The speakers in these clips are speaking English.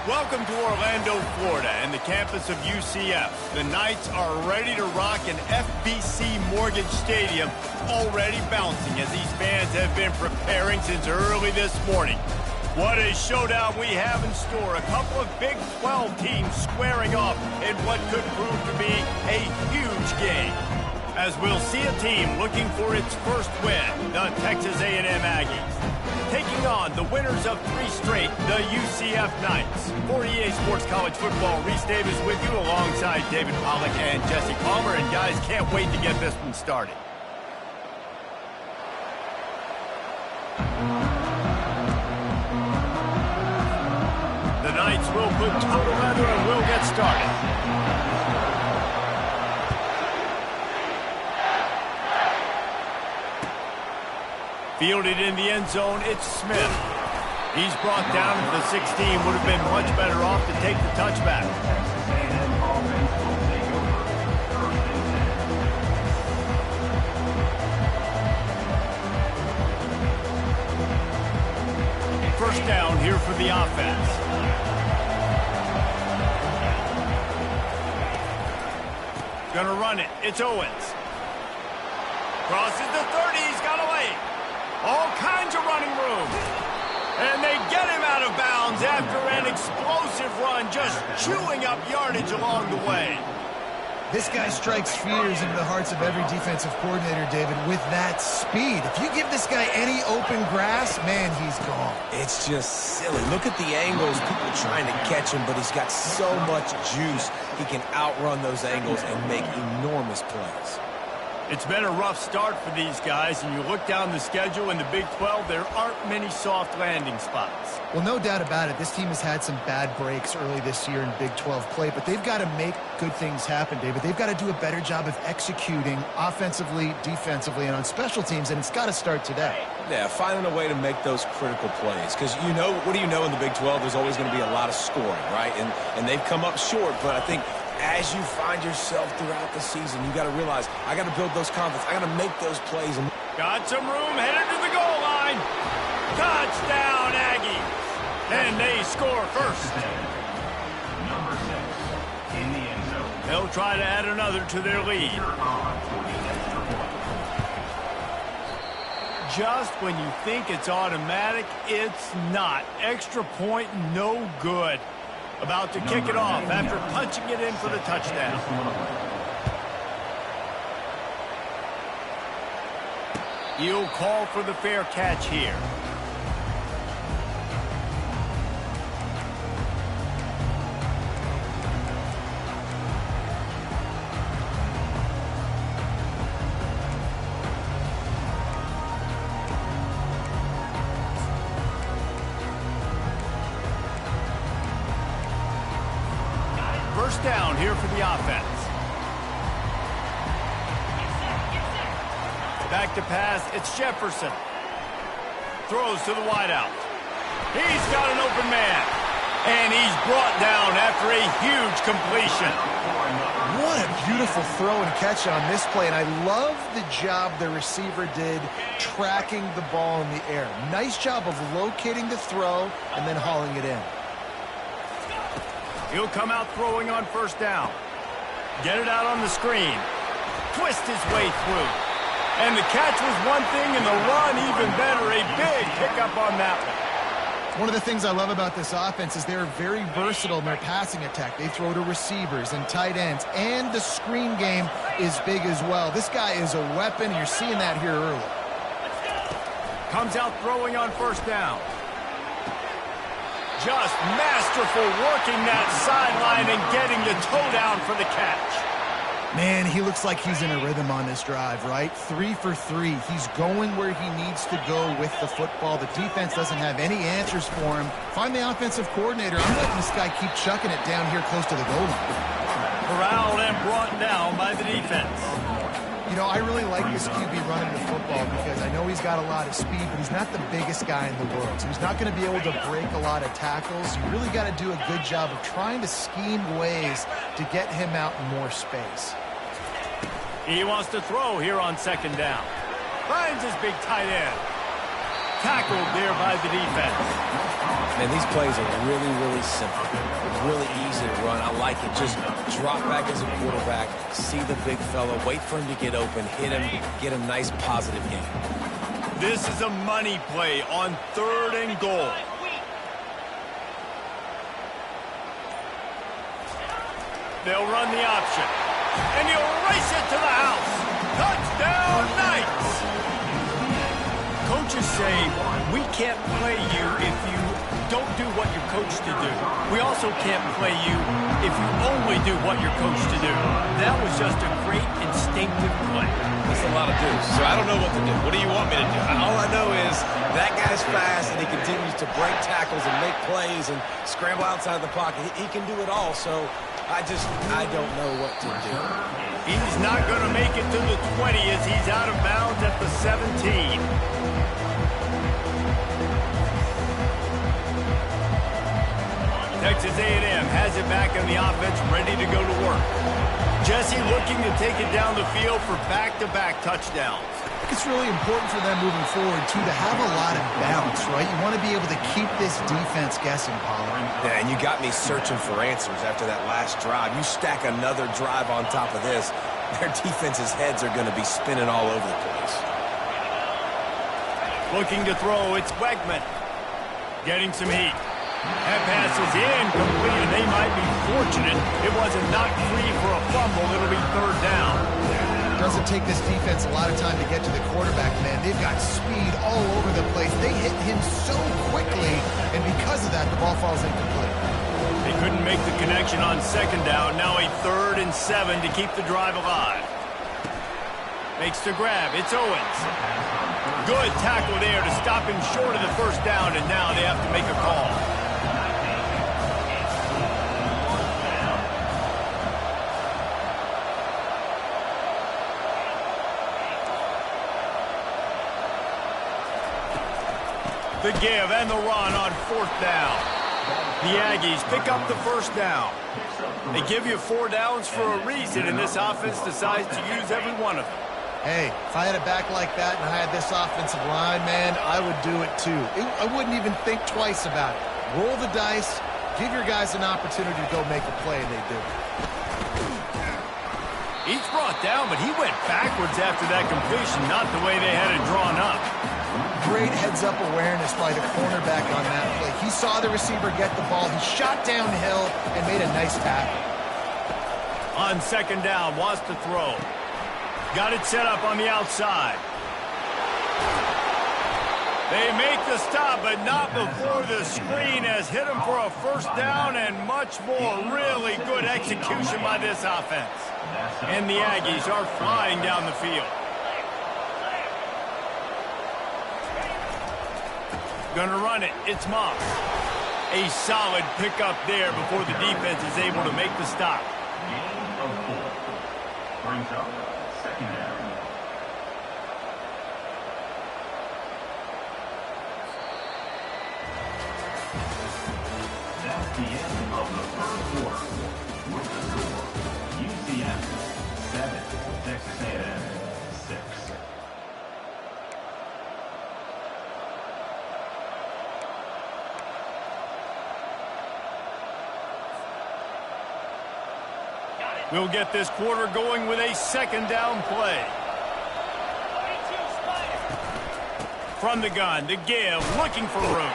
Welcome to Orlando, Florida, and the campus of UCF. The Knights are ready to rock an FBC Mortgage Stadium, already bouncing as these fans have been preparing since early this morning. What a showdown we have in store. A couple of Big 12 teams squaring off in what could prove to be a huge game. As we'll see a team looking for its first win, the Texas A&M Aggies, taking on the winners of 3 straight, the UCF Knights. For EA Sports College Football, Reese Davis with you alongside David Pollack and Jesse Palmer. And guys, can't wait to get this one started. The Knights will put total leather and we'll get started. Fielded in the end zone, it's Smith. He's brought down to the 16. Would have been much better off to take the touchback. First down here for the offense. Gonna run it. It's Owens. Crosses the 30. He's got away. All kinds of running room. And they get him out of bounds after an explosive run, just chewing up yardage along the way. This guy strikes fears into the hearts of every defensive coordinator, David, with that speed. If you give this guy any open grass, man, he's gone. It's just silly. Look at the angles, people trying to catch him, but he's got so much juice. He can outrun those angles and make enormous plays. It's been a rough start for these guys, and you look down the schedule in the Big 12, there aren't many soft landing spots. Well, no doubt about it. This team has had some bad breaks early this year in Big 12 play, but they've got to make good things happen, David. They've got to do a better job of executing offensively, defensively, and on special teams, and it's got to start today. Yeah, finding a way to make those critical plays. Because, you know, what do you know in the Big 12? There's always going to be a lot of scoring, right? And they've come up short, but I think as you find yourself throughout the season, you got to realize, I got to build those confidence. I got to make those plays. Got some room, headed to the goal line. Touchdown, Aggies. And they score first. Number 6 in the end zone. They'll try to add another to their lead. Just when you think it's automatic, it's not. Extra point, no good. About to kick it off after punching it in for the touchdown. He'll call for the fair catch here. First down here for the offense. Back to pass, it's Jefferson. Throws to the wideout. He's got an open man. And he's brought down after a huge completion. What a beautiful throw and catch on this play, and I love the job the receiver did tracking the ball in the air. Nice job of locating the throw and then hauling it in. He'll come out throwing on first down. Get it out on the screen. Twist his way through. And the catch was one thing, and the run even better. A big pickup on that one. One of the things I love about this offense is they're very versatile in their passing attack. They throw to receivers and tight ends, and the screen game is big as well. This guy is a weapon, and you're seeing that here early. Comes out throwing on first down. Just masterful working that sideline and getting the toe down for the catch. Man, he looks like he's in a rhythm on this drive, right? 3 for 3. He's going where he needs to go with the football. The defense doesn't have any answers for him. Find the offensive coordinator. I'm letting this guy keep chucking it down here close to the goal line. Corralled and brought down by the defense. You know, I really like this QB running the football because I know he's got a lot of speed, but he's not the biggest guy in the world. So he's not going to be able to break a lot of tackles. You really got to do a good job of trying to scheme ways to get him out in more space. He wants to throw here on second down. Finds his big tight end. Tackled there by the defense. Man, these plays are really, really simple. Really easy to run. I like it. Just drop back as a quarterback, see the big fella, wait for him to get open, hit him, get a nice positive gain. This is a money play on 3rd and goal. They'll run the option. And he'll race it to the house. Touchdown, Knights! Coaches say, we can't play you if you don't do what you're coached to do. We also can't play you if you only do what you're coached to do. That was just a great instinctive play. That's a lot of do. So I don't know what to do. What do you want me to do? All I know is that guy's fast and he continues to break tackles and make plays and scramble outside the pocket. He can do it all, so I don't know what to do. He's not going to make it to the 20 as he's out of bounds at the 17. Texas A&M has it back in the offense, ready to go to work. Jesse looking to take it down the field for back-to-back touchdowns. I think it's really important for them moving forward, too, to have a lot of bounce, right? You want to be able to keep this defense guessing, Pollard. Yeah, and you got me searching for answers after that last drive. You stack another drive on top of this, their defense's heads are going to be spinning all over the place. Looking to throw, it's Wegman. Getting some heat. That pass is incomplete, and they might be fortunate it wasn't knocked free for a fumble. It'll be 3rd down. Doesn't take this defense a lot of time to get to the quarterback, man. They've got speed all over the place. They hit him so quickly, and because of that, the ball falls incomplete. They couldn't make the connection on 2nd down. Now a 3rd and 7 to keep the drive alive. Makes the grab. It's Owens. Good tackle there to stop him short of the 1st down, and now they have to make a call. The give and the run on 4th down. The Aggies pick up the 1st down. They give you 4 downs for a reason, and this offense decides to use every one of them. Hey, if I had a back like that and I had this offensive line, man, I would do it too. I wouldn't even think twice about it. Roll the dice, give your guys an opportunity to go make a play, and they do. He's brought down, but he went backwards after that completion, not the way they had it drawn up. Great heads-up awareness by the cornerback on that play. He saw the receiver get the ball. He shot downhill and made a nice tackle. On 2nd down, wants to throw. Got it set up on the outside. They make the stop, but not before the screen has hit him for a 1st down and much more. Really good execution by this offense. And the Aggies are flying down the field. Gonna run it. It's Moss. A solid pickup there before the defense is able to make the stop. Gain of 4. Brings up 2nd down. That's the end of the 1st quarter. With the score, UCF 7, Texas A&M 6. We'll get this quarter going with a 2nd down play. From the gun, the give, looking for room.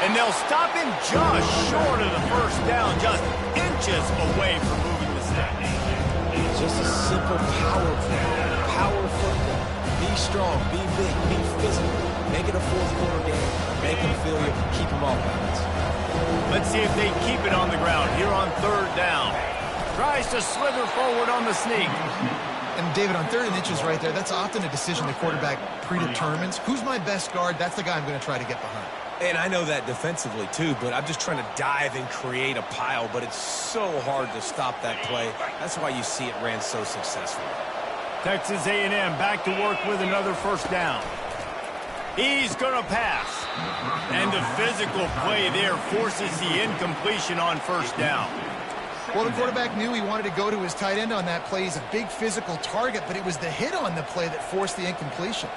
And they'll stop him just short of the 1st down, just inches away from moving the sticks. It's just a simple power play. Power football. Be strong, be big, be physical. Make it a 4th quarter game. Make them feel you, keep them off balance. Let's see if they keep it on the ground here on 3rd down. Tries to slither forward on the sneak. And David, on 3rd and inches right there, that's often a decision the quarterback predetermines. Who's my best guard? That's the guy I'm going to try to get behind. And I know that defensively too, but I'm just trying to dive and create a pile, but it's so hard to stop that play. That's why you see it ran so successfully. Texas A&M back to work with another 1st down. He's going to pass. And the physical play there forces the incompletion on 1st down. Well, the quarterback knew he wanted to go to his tight end on that play. He's a big physical target, but it was the hit on the play that forced the incompletion.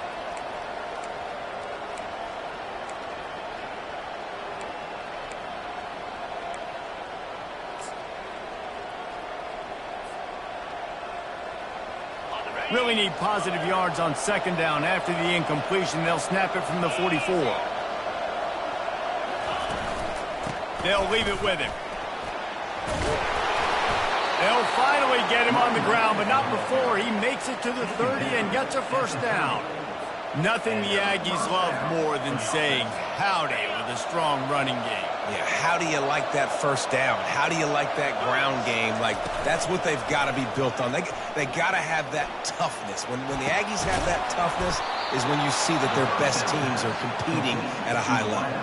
Really need positive yards on second down. After the incompletion, they'll snap it from the 44. They'll leave it with him. They'll finally get him on the ground, but not before he makes it to the 30 and gets a first down. Nothing the Aggies love more than saying howdy with a strong running game. Yeah, how do you like that first down? How do you like that ground game? Like, that's what they've got to be built on. They got to have that toughness. When the Aggies have that toughness is when you see that their best teams are competing at a high level.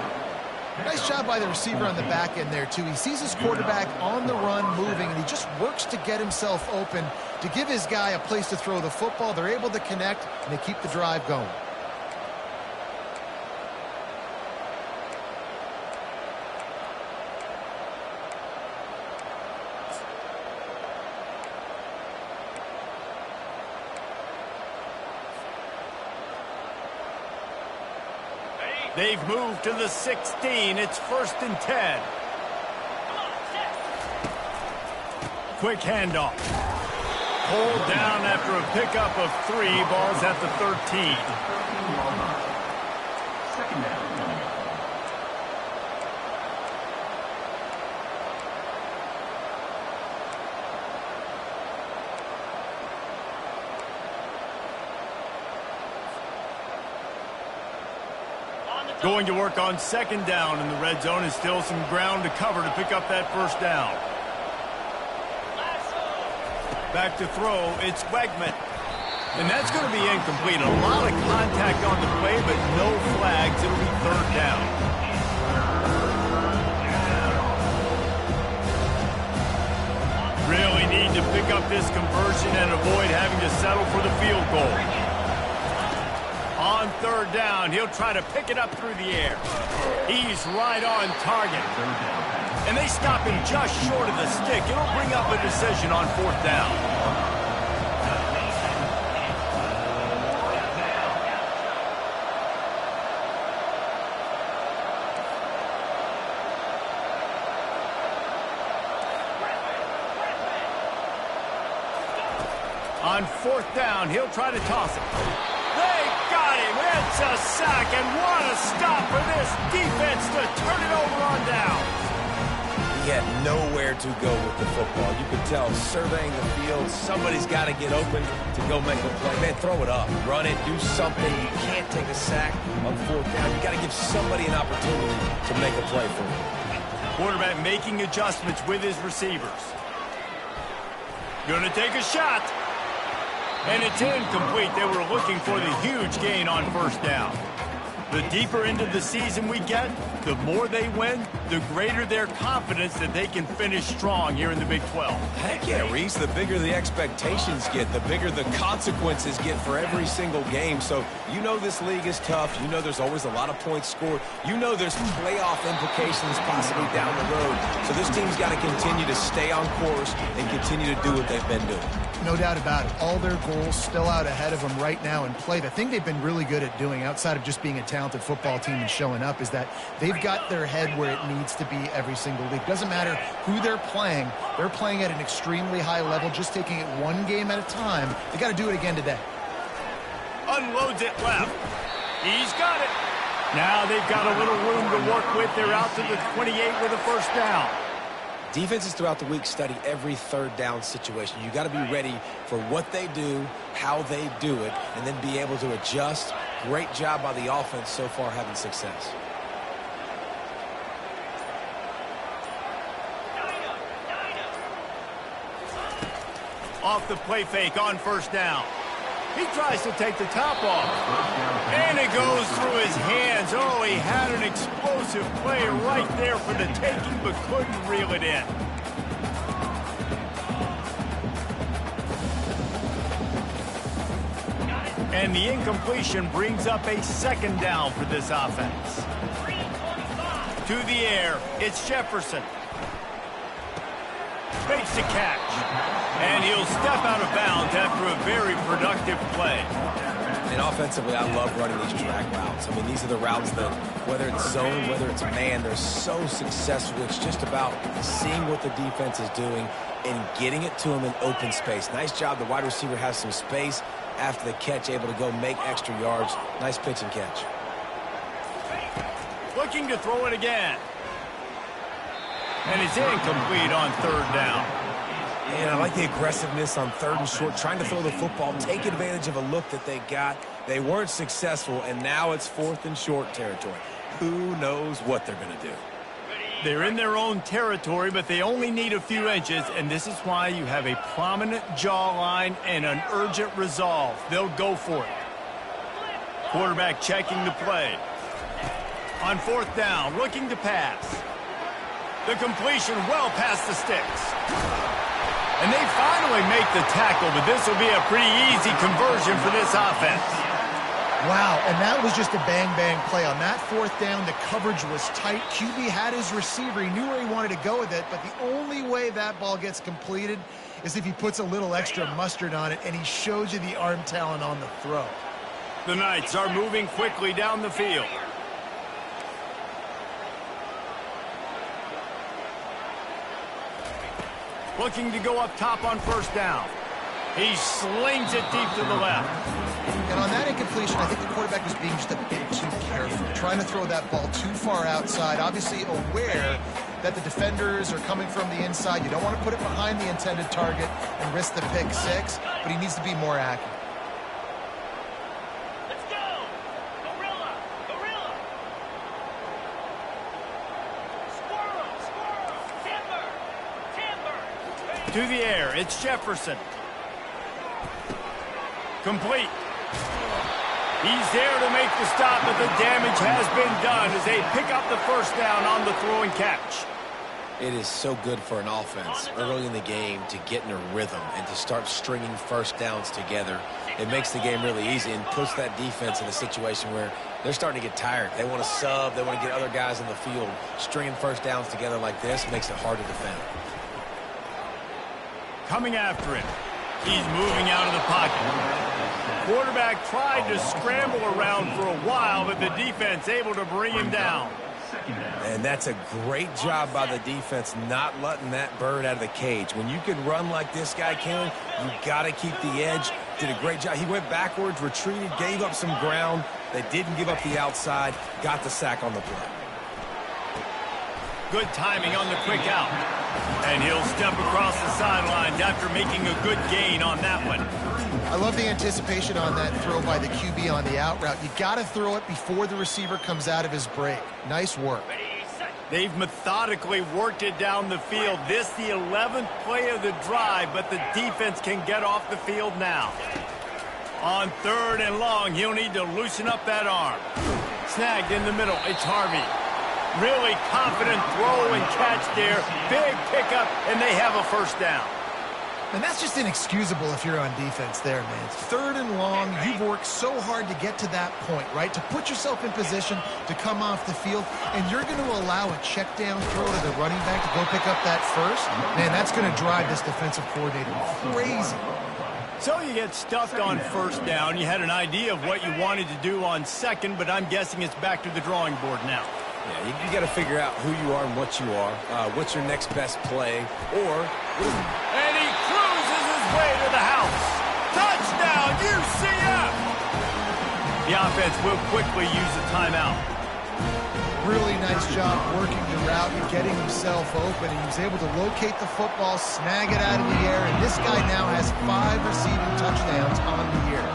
Nice job by the receiver on the back end there, too. He sees his quarterback on the run moving, and he just works to get himself open to give his guy a place to throw the football. They're able to connect, and they keep the drive going. They've moved to the 16. It's 1st and 10. Quick handoff. Pulled down after a pickup of 3. Ball's at the 13. Second down. Going to work on second down in the red zone, and still some ground to cover to pick up that first down. Back to throw, it's Wegman. And that's going to be incomplete. A lot of contact on the play, but no flags. It'll be third down. Really need to pick up this conversion and avoid having to settle for the field goal. On third down, he'll try to pick it up through the air. He's right on target. And they stop him just short of the stick. It'll bring up a decision on fourth down. On fourth down, he'll try to toss it. They got him. It's a sack, and what a stop for this defense to turn it over on down. He had nowhere to go with the football. You could tell surveying the field, somebody's got to get open to go make a play. Man, throw it up, run it, do something. You can't take a sack on fourth down. You got to give somebody an opportunity to make a play for you. Quarterback making adjustments with his receivers. Going to take a shot. And it's incomplete. They were looking for the huge gain on first down. The deeper into the season we get, the more they win, the greater their confidence that they can finish strong here in the Big 12. Heck yeah, Reese, the bigger the expectations get, the bigger the consequences get for every single game. So you know this league is tough. You know there's always a lot of points scored. You know there's playoff implications possibly down the road. So this team's got to continue to stay on course and continue to do what they've been doing. No doubt about it. All their goals still out ahead of them right now in play. The thing they've been really good at doing, outside of just being a talented football team and showing up, is that they've got their head where it needs to be every single week. Doesn't matter who they're playing at an extremely high level, just taking it one game at a time. They got to do it again today. Unloads it left. He's got it. Now they've got a little room to work with. They're out to the 28 with a first down. Defenses throughout the week study every third down situation. You got to be ready for what they do, how they do it, and then be able to adjust. Great job by the offense so far having success. Off the play fake on first down. He tries to take the top off. And it goes through his hands. Oh, he had an explosive play right there for the taking, but couldn't reel it in. And the incompletion brings up a second down for this offense. To the air, it's Jefferson. Makes the catch. And he'll step out of bounds after a very productive play. And offensively, I love running these track routes. I mean, these are the routes that, whether it's zone, whether it's man, they're so successful. It's just about seeing what the defense is doing and getting it to them in open space. Nice job. The wide receiver has some space. after the catch, able to go make extra yards. Nice pitch and catch. Looking to throw it again. And it's incomplete on third down. And I like the aggressiveness on third and short, trying to throw the football, take advantage of a look that they got. They weren't successful, and now it's fourth and short territory. Who knows what they're going to do? They're in their own territory, but they only need a few inches, and this is why you have a prominent jawline and an urgent resolve. They'll go for it. Quarterback checking the play. On fourth down, looking to pass. The completion well past the sticks. And they finally make the tackle, but this will be a pretty easy conversion for this offense. Wow, and that was just a bang-bang play. On that fourth down, the coverage was tight. QB had his receiver. He knew where he wanted to go with it, but the only way that ball gets completed is if he puts a little extra mustard on it, and he shows you the arm talent on the throw. The Knights are moving quickly down the field. Looking to go up top on first down. He slings it deep to the left. And on that incompletion, I think the quarterback was being just a bit too careful, trying to throw that ball too far outside, obviously aware that the defenders are coming from the inside. You don't want to put it behind the intended target and risk the pick six, but he needs to be more accurate. Let's go! Gorilla! Gorilla! Squirrel! Squirrel! Timber! Timber! To the air, it's Jefferson. Complete. He's there to make the stop, but the damage has been done as they pick up the first down on the throwing catch. It is so good for an offense early in the game to get in a rhythm and to start stringing first downs together. It makes the game really easy and puts that defense in a situation where they're starting to get tired. They want to sub. They want to get other guys in the field. Stringing first downs together like this makes it hard to defend. Coming after him. He's moving out of the pocket. Quarterback tried to scramble around for a while, but the defense able to bring him down. And that's a great job by the defense not letting that bird out of the cage. When you can run like this guy can, you got to keep the edge. Did a great job. He went backwards, retreated, gave up some ground. They didn't give up the outside, got the sack on the play. Good timing on the quick out. And he'll step across the sidelines after making a good gain on that one. I love the anticipation on that throw by the QB on the out route. You got to throw it before the receiver comes out of his break. Nice work. They've methodically worked it down the field. This the 11th play of the drive, but the defense can get off the field now. On third and long, he'll need to loosen up that arm. Snagged in the middle, it's Harvey. Really confident throw and catch there. Big pickup, and they have a first down. And that's just inexcusable if you're on defense there, man. Third and long, you've worked so hard to get to that point, right? To put yourself in position to come off the field, and you're going to allow a check down throw to the running back to go pick up that first? Man, that's going to drive this defensive coordinator crazy. So you get stuffed on first down. You had an idea of what you wanted to do on second, but I'm guessing it's back to the drawing board now. Yeah, you got to figure out who you are and what you are. What's your next best play? And he cruises his way to the house. Touchdown, UCF! The offense will quickly use a timeout. Really nice job working the route and getting himself open. He was able to locate the football, snag it out of the air, and this guy now has 5 receiving touchdowns on the year.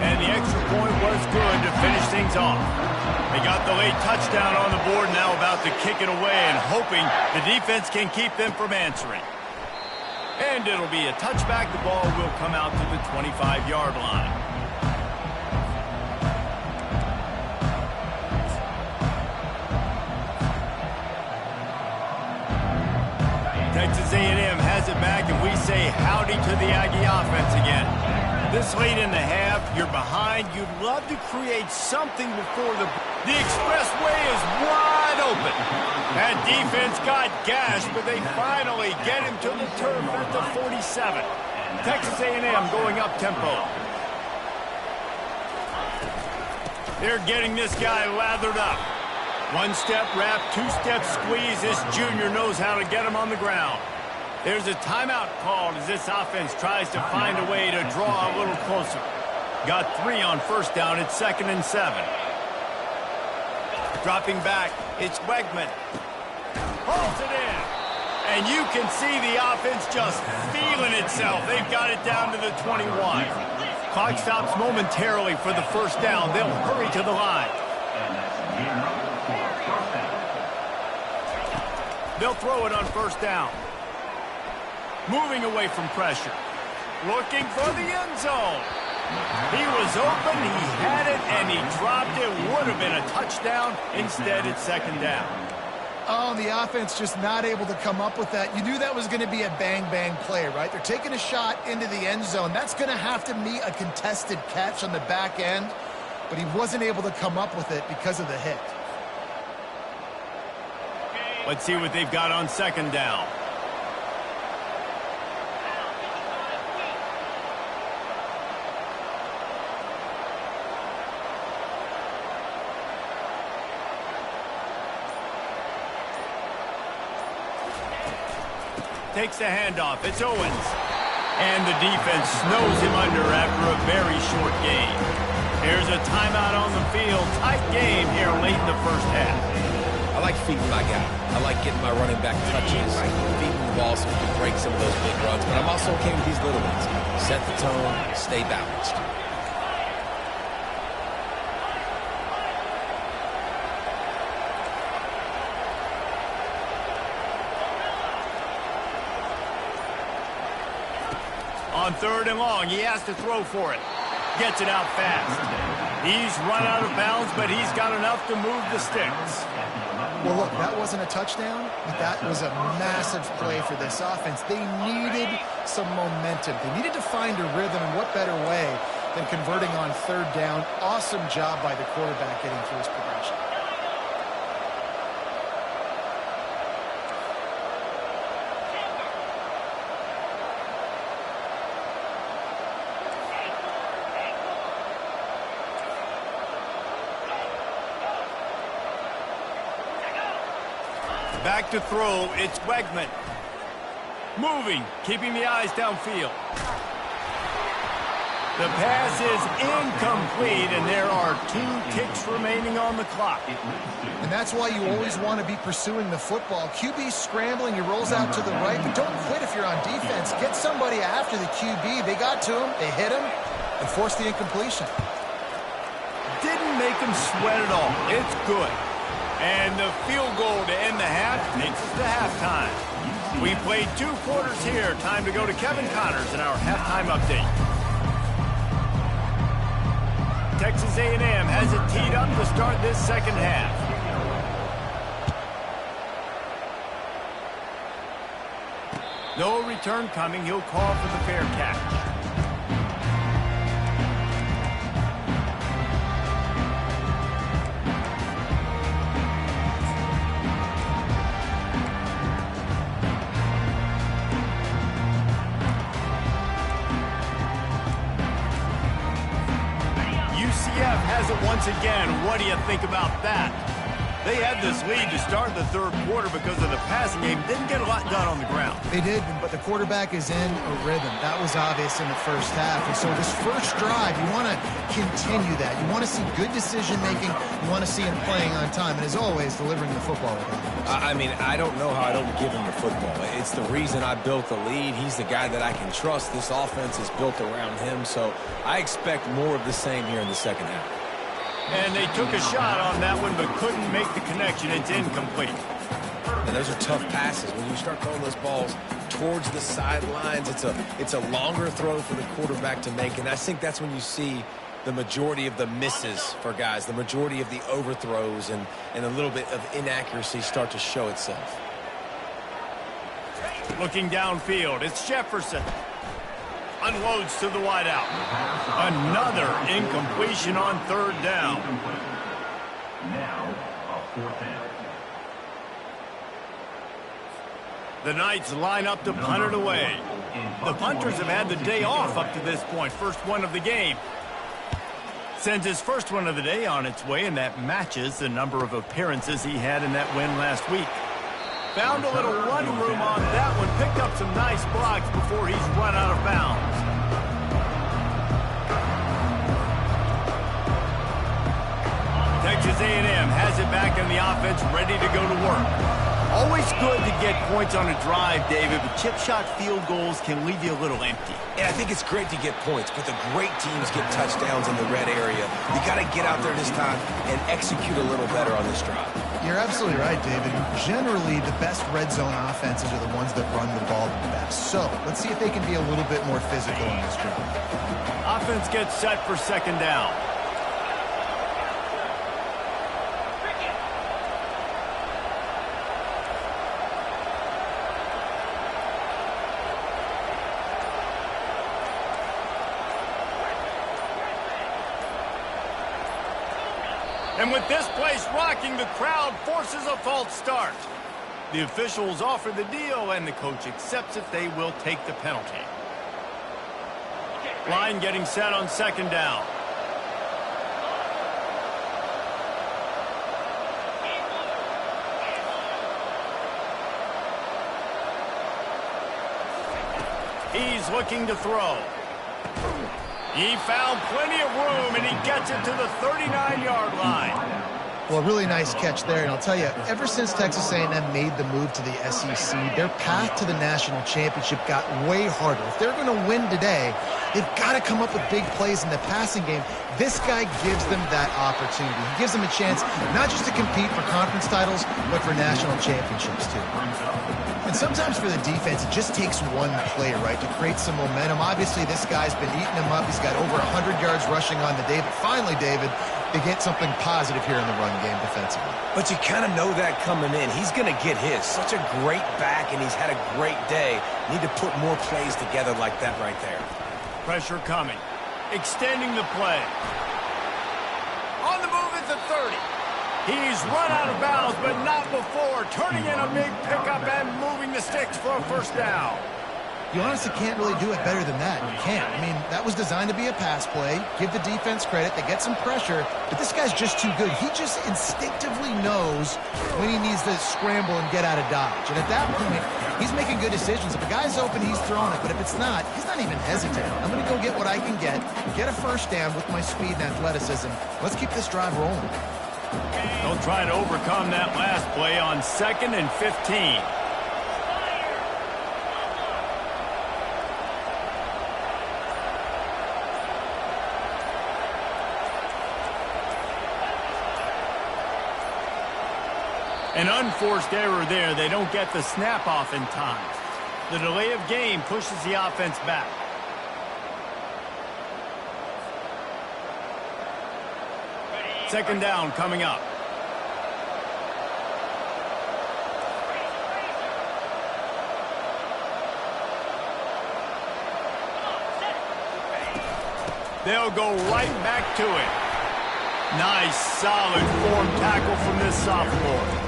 And the extra point was good to finish things off. They got the late touchdown on the board, now about to kick it away and hoping the defense can keep them from answering. And it'll be a touchback. The ball will come out to the 25-yard line. Texas A&M has it back, and we say howdy to the Aggie offense again. This late in the half, you're behind. You'd love to create something before the expressway is wide open. That defense got gashed, but they finally get him to the turf at the 47. Texas A&M going up tempo. They're getting this guy lathered up. One-step wrap, two-step squeeze. This junior knows how to get him on the ground. There's a timeout called as this offense tries to find a way to draw a little closer. Got 3 on first down. It's 2nd and 7. Dropping back, it's Wegman. Holds it in. And you can see the offense just feeling itself. They've got it down to the 21. Clock stops momentarily for the first down. They'll hurry to the line. They'll throw it on first down. Moving away from pressure. Looking for the end zone. He was open, he had it, and he dropped it. Would have been a touchdown. Instead, it's 2nd down. Oh, the offense just not able to come up with that. You knew that was going to be a bang-bang play, right? They're taking a shot into the end zone. That's going to have to meet a contested catch on the back end, but he wasn't able to come up with it because of the hit. Let's see what they've got on 2nd down. Takes the handoff. It's Owens. And the defense snows him under after a very short game. Here's a timeout on the field. Tight game here late in the first half. I like feeding my guy. I like getting my running back touches, feeding the ball so we can break some of those big runs. But I'm also okay with these little ones. Set the tone, stay balanced. On 3rd and long, he has to throw for it. Gets it out fast. He's run out of bounds, but he's got enough to move the sticks. Well, look, that wasn't a touchdown, but that was a massive play for this offense. They needed some momentum. They needed to find a rhythm, and what better way than converting on 3rd down. Awesome job by the quarterback getting through his progression. Back to throw, it's Wegman. Moving, keeping the eyes downfield. The pass is incomplete, and there are 2 ticks remaining on the clock. And that's why you always want to be pursuing the football. QB scrambling, he rolls out to the right, but don't quit if you're on defense. Get somebody after the QB. They got to him, they hit him, and forced the incompletion. Didn't make him sweat at all. It's good. And the field goal to end the half takes us to halftime. We played 2 quarters here. Time to go to Kevin Connors in our halftime update. Texas A&M has it teed up to start this 2nd half. No return coming. He'll call for the fair catch. Has it once again. What do you think about that? They had this lead to start the 3rd quarter because of the passing game. Didn't get a lot done on the ground. They did, but the quarterback is in a rhythm. That was obvious in the first half. And so this first drive, you want to continue that. You want to see good decision-making. You want to see him playing on time. And as always, delivering the football with him. I mean, I don't know how I don't give him the football. It's the reason I built the lead. He's the guy that I can trust. This offense is built around him. So I expect more of the same here in the 2nd half. And they took a shot on that one, but couldn't make the connection. It's incomplete. And those are tough passes. When you start throwing those balls towards the sidelines, it's a longer throw for the quarterback to make. And I think that's when you see the majority of the misses for guys, the majority of the overthrows and a little bit of inaccuracy start to show itself. Looking downfield, it's Jefferson. Unloads to the wideout. Another incompletion on 3rd down. Now, a 4th down. The Knights line up to punt it away. The punters have had the day off up to this point. First one of the game. Sends his first one of the day on its way, and that matches the number of appearances he had in that win last week. Found a little run room on that one. Picked up some nice blocks before he's run out of bounds. Texas A&M has it back in the offense, ready to go to work. Always good to get points on a drive, David, but chip shot field goals can leave you a little empty. And I think it's great to get points, but the great teams get touchdowns in the red area. You got to get out there this time and execute a little better on this drive. You're absolutely right, David. Generally, the best red zone offenses are the ones that run the ball the best. So let's see if they can be a little bit more physical on this drive. Offense gets set for second down. And with this place rocking, the crowd forces a false start. The officials offer the deal, and the coach accepts it. They will take the penalty. Line getting set on second down. He's looking to throw. He found plenty of room, and he gets it to the 39-yard line. Well, really nice catch there, and I'll tell you, ever since Texas A&M made the move to the SEC, their path to the national championship got way harder. If they're going to win today, they've got to come up with big plays in the passing game. This guy gives them that opportunity. He gives them a chance not just to compete for conference titles, but for national championships, too. And sometimes for the defense, it just takes one play, right, to create some momentum. Obviously, this guy's been eating him up. He's got over 100 yards rushing on the day. But finally, David, they get something positive here in the run game defensively. But you kind of know that coming in. He's going to get his. Such a great back, and he's had a great day. Need to put more plays together like that right there. Pressure coming. Extending the play. On the move at the 30. He's run out of bounds, but not before. Turning in a big pickup and moving the sticks for a first down. You honestly can't really do it better than that. You can't. I mean, that was designed to be a pass play. Give the defense credit. They get some pressure, but this guy's just too good. He just instinctively knows when he needs to scramble and get out of dodge. And at that point, he's making good decisions. If a guy's open, he's throwing it. But if it's not, he's not even hesitating. I'm going to go get what I can get a first down with my speed and athleticism. Let's keep this drive rolling. They'll try to overcome that last play on 2nd and 15. An unforced error there. They don't get the snap off in time. The delay of game pushes the offense back. Second down coming up. They'll go right back to it. Nice, solid form tackle from this sophomore.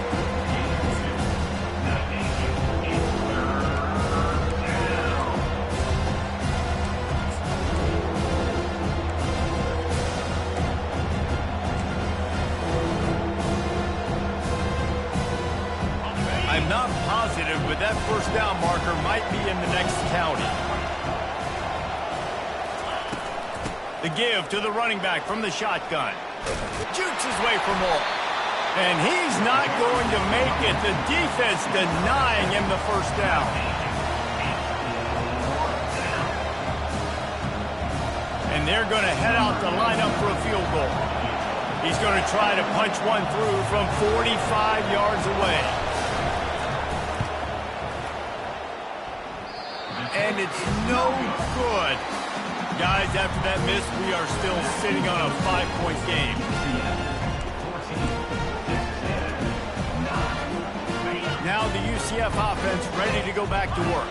I'm not positive, but that first down marker might be in the next county. The give to the running back from the shotgun. Jukes his way for more. And he's not going to make it. The defense denying him the first down. And they're going to head out to line up for a field goal. He's going to try to punch one through from 45 yards away. And it's no good. Guys, after that miss, we are still sitting on a 5-point game. Now the UCF offense ready to go back to work.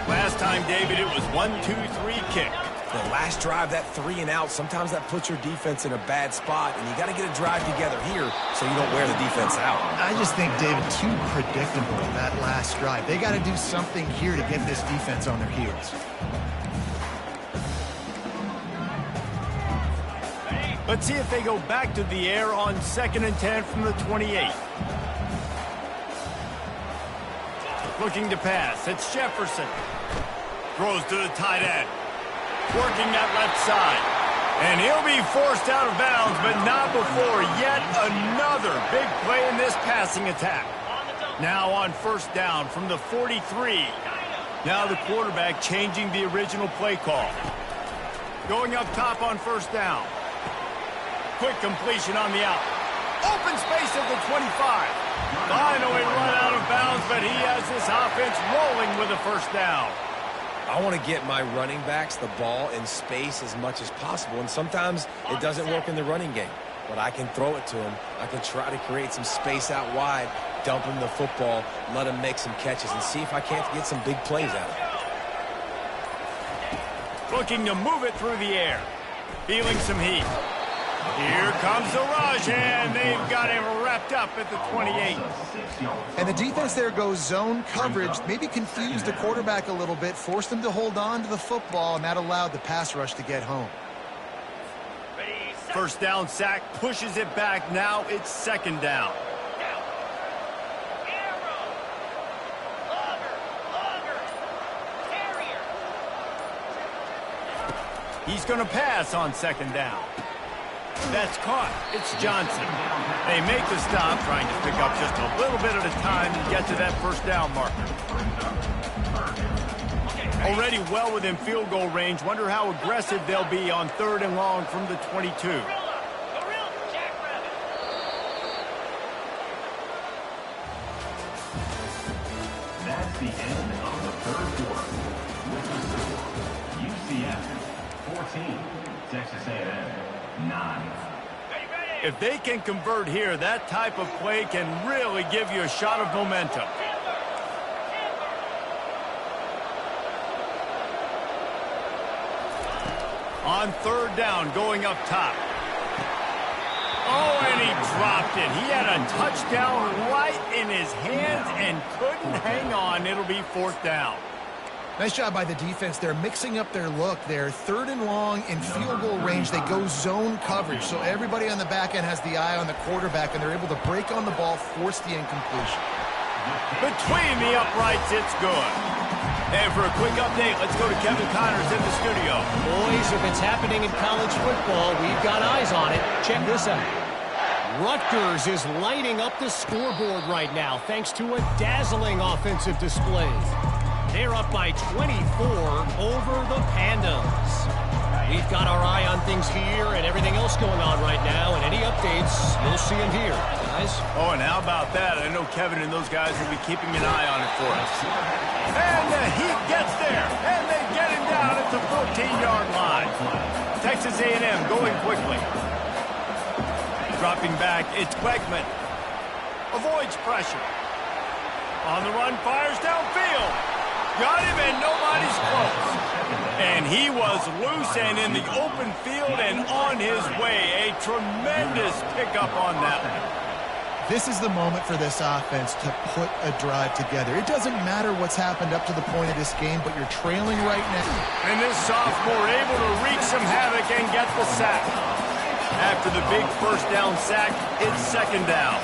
Last time, David, it was 1-2-3 kick. The last drive, that 3-and-out, sometimes that puts your defense in a bad spot, and you got to get a drive together here so you don't wear the defense out. I just think, David, too predictable that last drive. They got to do something here to get this defense on their heels. Let's see if they go back to the air on 2nd and 10 from the 28. Looking to pass. It's Jefferson. Throws to the tight end. Working that left side. And he'll be forced out of bounds, but not before yet another big play in this passing attack. Now on first down from the 43. Now the quarterback changing the original play call. Going up top on first down. Quick completion on the out. Open space at the 25. Finally run out of bounds, but he has this offense rolling with a first down. I want to get my running backs the ball in space as much as possible, and sometimes it doesn't work in the running game. But I can throw it to him. I can try to create some space out wide, dump him the football, let him make some catches, and see if I can't get some big plays out of him. Looking to move it through the air. Feeling some heat. Here comes the rush, and they've got him wrapped up at the 28. And the defense there goes zone coverage, maybe confused the quarterback a little bit, forced him to hold on to the football, and that allowed the pass rush to get home. First down sack, pushes it back. Now it's second down. He's going to pass on second down. That's caught. It's Johnson. They make the stop, trying to pick up just a little bit at a time and get to that first down marker. Already well within field goal range. Wonder how aggressive they'll be on third and long from the 22. That's the end of the third quarter. With the score, UCF 14, Texas A&M 9. If they can convert here, that type of play can really give you a shot of momentum. On third down, going up top. Oh, and he dropped it. He had a touchdown right in his hands and couldn't hang on. It'll be fourth down. Nice job by the defense. They're mixing up their look there. Third and long in field goal range. They go zone coverage. So everybody on the back end has the eye on the quarterback, and they're able to break on the ball, force the incompletion. Between the uprights, it's good. And for a quick update, let's go to Kevin Connors in the studio. Boys, if it's happening in college football, we've got eyes on it. Check this out. Rutgers is lighting up the scoreboard right now thanks to a dazzling offensive display. They're up by 24 over the Pandas. We've got our eye on things here and everything else going on right now, and any updates, you'll see them here, guys. Oh, and how about that? I know Kevin and those guys will be keeping an eye on it for us. And the Heat gets there, and they get him down at the 14-yard line. Texas A&M going quickly. Dropping back, it's Beckman. Avoids pressure. On the run, fires downfield. Got him, and nobody's close. And he was loose and in the open field and on his way. A tremendous pickup on that one. This is the moment for this offense to put a drive together. It doesn't matter what's happened up to the point of this game, but you're trailing right now. And this sophomore able to wreak some havoc and get the sack. After the big first down sack, it's second down.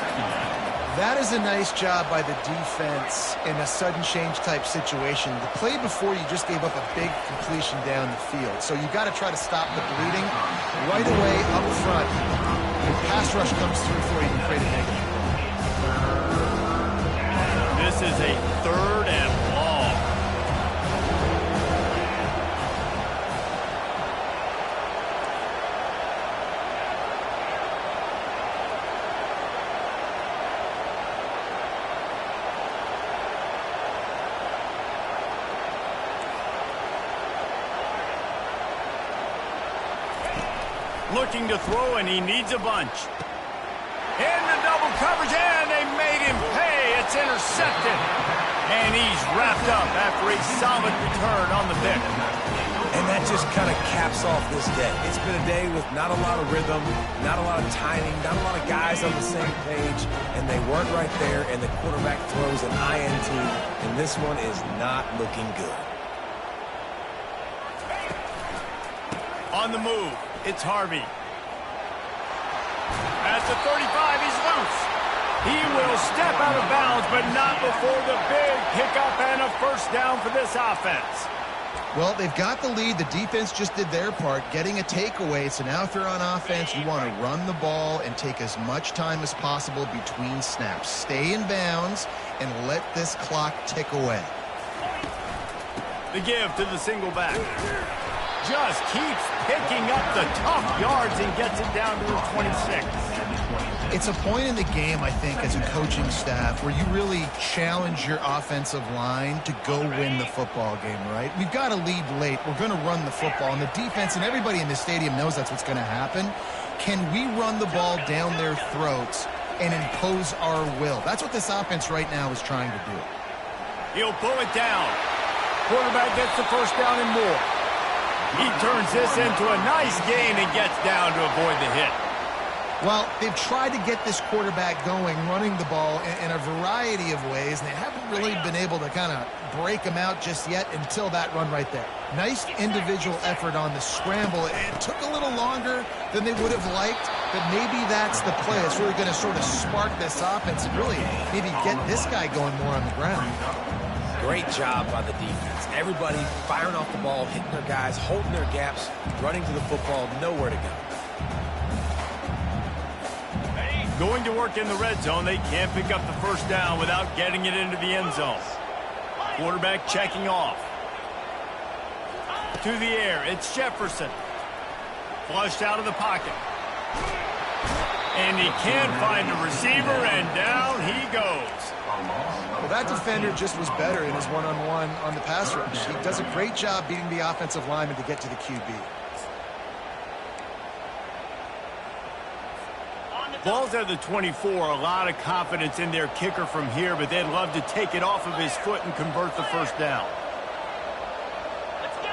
That is a nice job by the defense in a sudden change type situation. The play before, you just gave up a big completion down the field. So you got to try to stop the bleeding right away up front. When pass rush comes through for you, you can create a negative. This is a third and long. Looking to throw, and he needs a bunch. In the double coverage, and they made him pay. It's intercepted. And he's wrapped up after a solid return on the pick. And that just kind of caps off this day. It's been a day with not a lot of rhythm, not a lot of timing, not a lot of guys on the same page, and they weren't right there, and the quarterback throws an INT, and this one is not looking good. On the move, it's Harvey. At the 35, he's loose. He will step out of bounds, but not before the big pickup and a first down for this offense. Well, they've got the lead. The defense just did their part, getting a takeaway. So now if they're on offense, you want to run the ball and take as much time as possible between snaps. Stay in bounds and let this clock tick away. The give to the single back. Just keeps picking up the tough yards and gets it down to the 26. It's a point in the game, I think, as a coaching staff where you really challenge your offensive line to go win the football game, right? We've got to lead late. We're going to run the football. And the defense and everybody in the stadium knows that's what's going to happen. Can we run the ball down their throats and impose our will? That's what this offense right now is trying to do. He'll pull it down. Quarterback gets the first down and more. He turns this into a nice gain and gets down to avoid the hit. Well, they've tried to get this quarterback going, running the ball in a variety of ways, and they haven't really been able to kind of break him out just yet until that run right there. Nice individual effort on the scramble. It took a little longer than they would have liked, but maybe that's the play. It's really going to sort of spark this offense and really maybe get this guy going more on the ground. Great job by the defense. Everybody firing off the ball, hitting their guys, holding their gaps, running to the football, nowhere to go. Going to work in the red zone. They can't pick up the first down without getting it into the end zone. Quarterback checking off. To the air, it's Jefferson. Flushed out of the pocket. And he can't find the receiver, and down he goes. Well, that defender just was better in his one-on-one on the pass rush. He does a great job beating the offensive lineman to get to the QB. Ball's at the 24. A lot of confidence in their kicker from here, but they'd love to take it off of his foot and convert the first down. Let's go.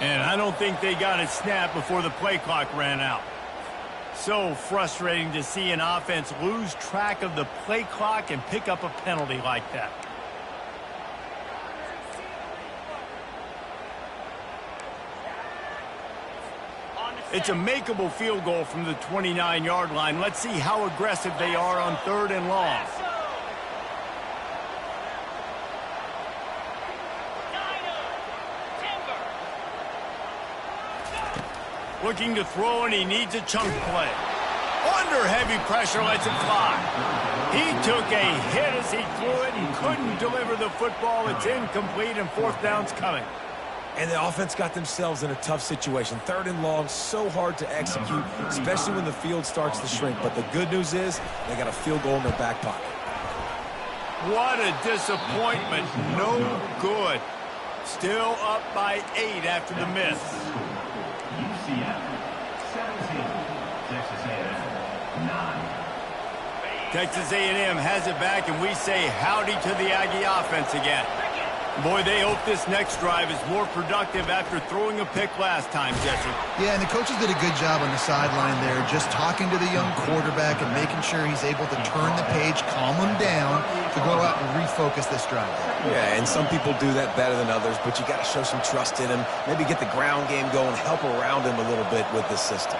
And I don't think they got it snapped before the play clock ran out. So frustrating to see an offense lose track of the play clock and pick up a penalty like that. It's a makeable field goal from the 29-yard line. Let's see how aggressive they are on 3rd and long. Looking to throw, and he needs a chunk play. Under heavy pressure, lets it fly. He took a hit as he threw it and couldn't deliver the football. It's incomplete, and 4th down's coming. And the offense got themselves in a tough situation. 3rd and long, so hard to execute, especially when the field starts to shrink. But the good news is they got a field goal in their back pocket. What a disappointment. No good. Still up by 8 after the miss. UCF 17, Texas A&M 9. Texas A&M has it back, and we say howdy to the Aggie offense again. Boy, they hope this next drive is more productive after throwing a pick last time, Jesse. Yeah, and the coaches did a good job on the sideline there, just talking to the young quarterback and making sure he's able to turn the page, calm him down to go out and refocus this drive. Yeah, and some people do that better than others, but you got to show some trust in him, maybe get the ground game going, help around him a little bit with this system.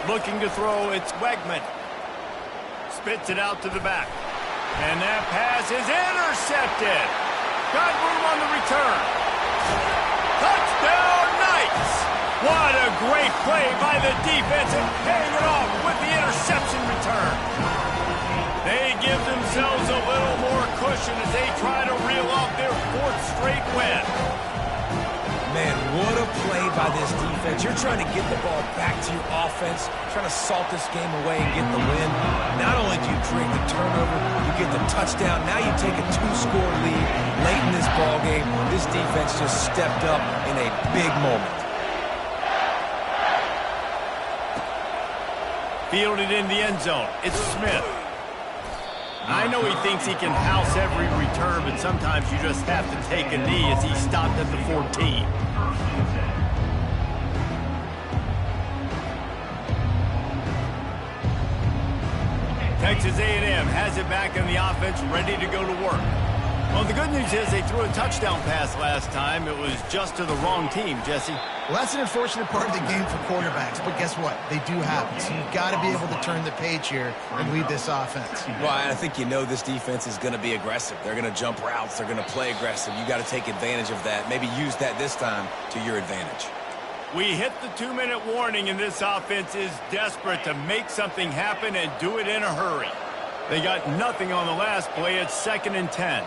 Looking to throw, it's Wegman. Spits it out to the back. And that pass is intercepted. Got room on the return. Touchdown, Knights! What a great play by the defense and paying it off with the interception return. They give themselves a little more cushion as they try to reel off their 4th straight win. Man, what a play by this defense. You're trying to get the ball back to your offense, trying to salt this game away and get the win. Not only do you create the turnover, you get the touchdown. Now you take a 2-score lead late in this ball game. This defense just stepped up in a big moment. Fielded in the end zone. It's Smith. I know he thinks he can house every return, but sometimes you just have to take a knee as he stopped at the 14. Texas A&M has it back in the offense, ready to go to work. Well, the good news is they threw a touchdown pass last time. It was just to the wrong team, Jesse. Well, that's an unfortunate part of the game for quarterbacks, but guess what? They do happen. So you've got to be able to turn the page here and lead this offense. Well, I think this defense is going to be aggressive. They're going to jump routes. They're going to play aggressive. You got to take advantage of that. Maybe use that this time to your advantage. We hit the 2-minute warning, and this offense is desperate to make something happen and do it in a hurry. They got nothing on the last play. It's 2nd and 10.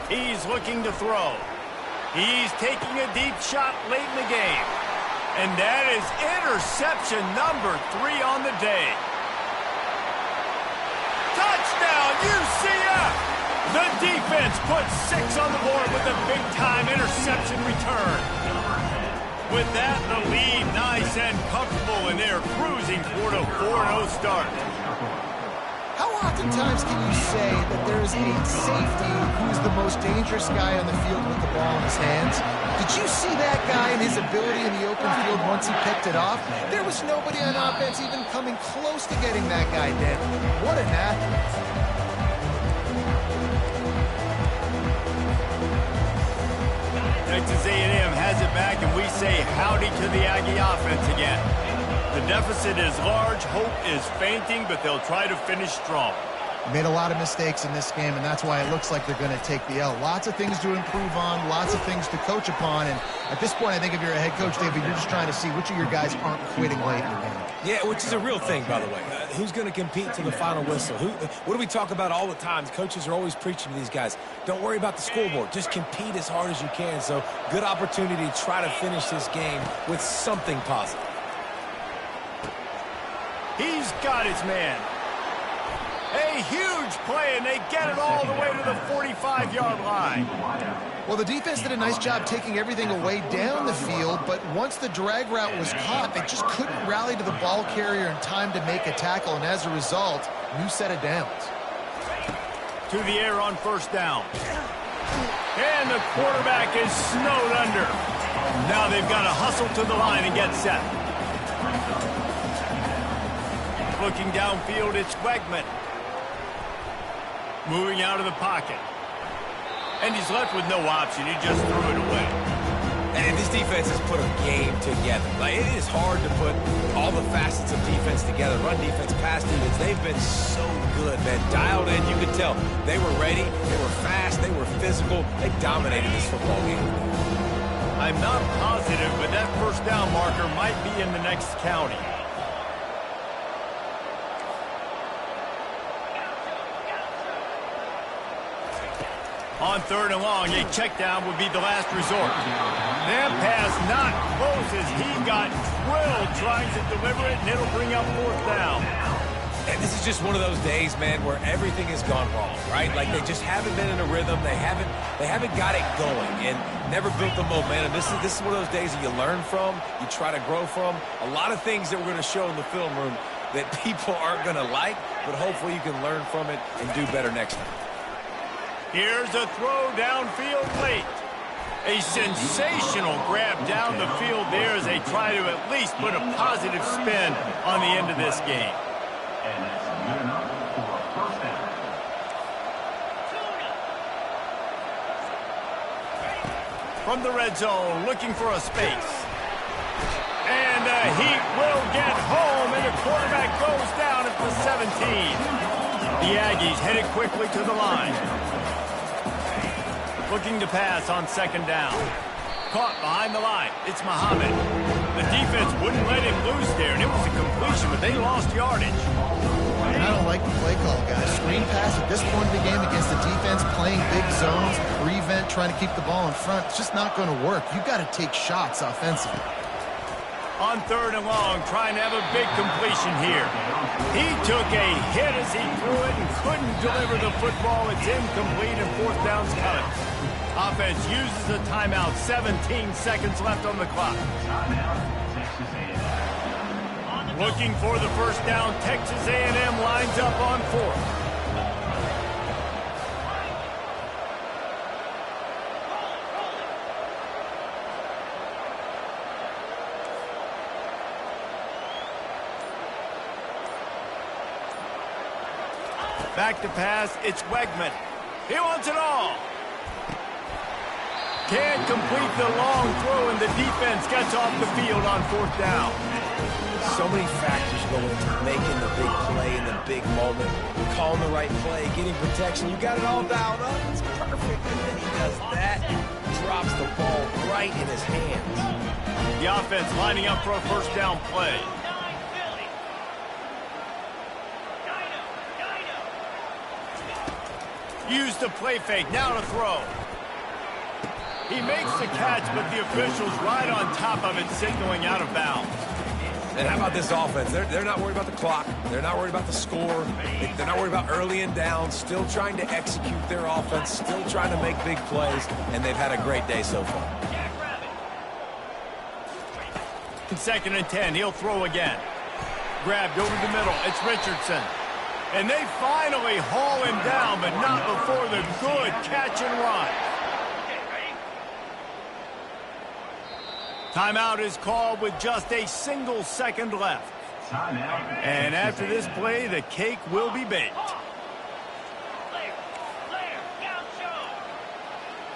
He's looking to throw. He's taking a deep shot late in the game. And that is interception number 3 on the day. Touchdown, UCF! The defense puts 6 on the board with a big-time interception return. With that, the lead nice and comfortable, and they're cruising toward a 4-0 start. How oftentimes can you say that there is a safety who's the most dangerous guy on the field with the ball in his hands? Did you see that guy and his ability in the open field once he picked it off? There was nobody on offense even coming close to getting that guy dead. What an athlete. Texas A&M has it back, and we say howdy to the Aggie offense again. The deficit is large, hope is fainting, but they'll try to finish strong. Made a lot of mistakes in this game, and that's why it looks like they're going to take the L. Lots of things to improve on, lots of things to coach upon, and at this point, I think if you're a head coach, David, you're just trying to see which of your guys aren't quitting late in the game. Yeah, which is a real thing, by the way. Who's going to compete to the final whistle? What do we talk about all the time? Coaches are always preaching to these guys. Don't worry about the scoreboard. Just compete as hard as you can. So, good opportunity to try to finish this game with something positive. He's got his man. A huge play, and they get it all the way to the 45-yard line. Well, the defense did a nice job taking everything away down the field, but once the drag route was caught, they just couldn't rally to the ball carrier in time to make a tackle, and as a result, new set of downs. To the air on 1st down. And the quarterback is snowed under. Now they've got to hustle to the line and get set. Looking downfield, it's Wegman. Moving out of the pocket. And he's left with no option. He just threw it away. And this defense has put a game together. Like, it is hard to put all the facets of defense together. Run defense, pass defense. They've been so good, man. Dialed in. You could tell they were ready. They were fast. They were physical. They dominated this football game. I'm not positive, but that 1st down marker might be in the next county. On 3rd and long, a check down would be the last resort. That pass not close as he got drilled trying to deliver it, and it'll bring up 4th down. And this is just one of those days, man, where everything has gone wrong, right? Like, they just haven't been in a rhythm. They haven't got it going and never built the momentum. This is one of those days that you learn from, you try to grow from. A lot of things that we're going to show in the film room that people aren't going to like, but hopefully you can learn from it and do better next time. Here's a throw downfield late. A sensational grab down the field there as they try to at least put a positive spin on the end of this game. And that's good enough for a 1st down. From the red zone, looking for a space. And the Heat will get home, and the quarterback goes down at the 17. The Aggies headed quickly to the line. Looking to pass on 2nd down. Caught behind the line. It's Muhammad. The defense wouldn't let him loose there, and it was a completion, but they lost yardage. And I don't like the play call, guys. Screen pass at this point in the game against the defense, playing big zones, prevent, trying to keep the ball in front. It's just not going to work. You've got to take shots offensively. On 3rd and long, trying to have a big completion here. He took a hit as he threw it and couldn't deliver the football. It's incomplete, and 4th down's coming. Offense uses a timeout. 17 seconds left on the clock. Looking for the 1st down. Texas A&M lines up on 4th. Back to pass, it's Wegman. He wants it all. Can't complete the long throw, and the defense gets off the field on 4th down. So many factors go into making the big play in the big moment. Calling the right play, getting protection. You got it all dialed up. It's perfect. And then he does that. Drops the ball right in his hands. The offense lining up for a 1st down play. Use the play fake. Now to throw. He makes the catch, but the official's right on top of it, signaling out of bounds. And how about this offense? They're not worried about the clock. They're not worried about the score. They're not worried about early and down. Still trying to execute their offense. Still trying to make big plays. And they've had a great day so far. 2nd and 10. He'll throw again. Grabbed over the middle. It's Richardson. And they finally haul him down, but not before the good catch and run. Timeout is called with just a single second left. And after this play, the cake will be baked.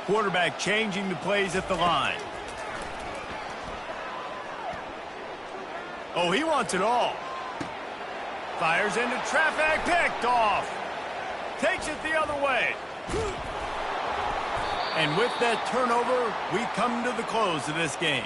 Quarterback changing the plays at the line. Oh, he wants it all. Fires into traffic, picked off. Takes it the other way. And with that turnover, we come to the close of this game.